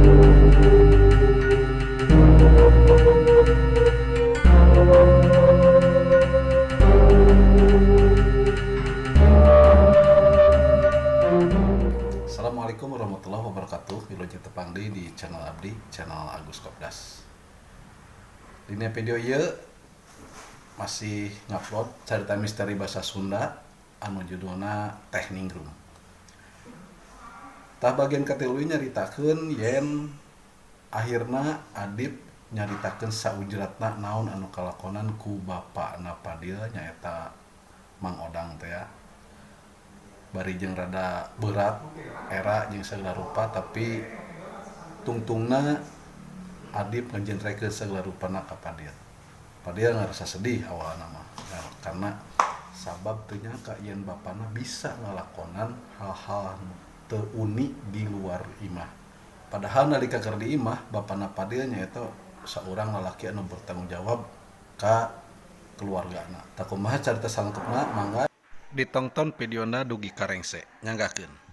Assalamualaikum warahmatullahi wabarakatuh. Wilujeng tepang deui di channel abdi, channel Agus Kopdas. Dina video ieu masih ngupload carita misteri basa Sunda anu judulna Teh Ningrum. Tah bagian katilu nyaritakeun yen akhirna Adip nyaritakeun saujratna naon anu kalakonan ku bapana Padil nyaeta Mang Odang teh ya. Bari jeung rada berat era jeung segala rupa, tapi tungtungna Adip ngejentrekeun segala rupana ka Padil. Padil ngarasa sedih awalna mah karena sabab teu nyangka yen bapana bisa ngalakonan hal-hal teu unik di luar imah. Padahal nalika keur di imah bapana Padil nyaeta saurang lalaki anu bertanggung jawab ka keluargana. Tah kumaha carita salengkupna mangga ditonton videona dugi karengse nyanggakeun.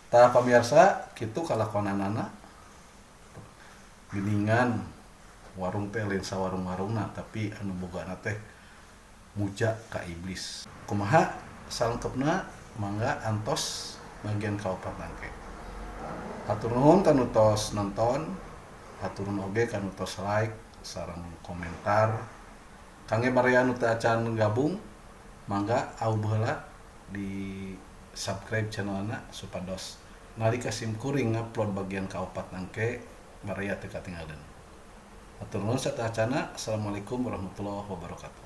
Tah pamirsa kitu kalakonanana geningan warung teh lain sawarung-warungna tapi anu bogana teh muja ka iblis. Kumaha salengkepna mangga antos bagian kaopat nangke. Hatur nuhun kanu tos nonton, hatur nuhun oge kanu tos like sareng komentar. Kangge barea anu teu acan gabung, mangga aub heula di subscribe channelna supados nalika simkuring ngupload bagian kaopat nangke barea teu katinggalan. Hatur nuhun sateuacana. Assalamualaikum warahmatullahi wabarakatuh.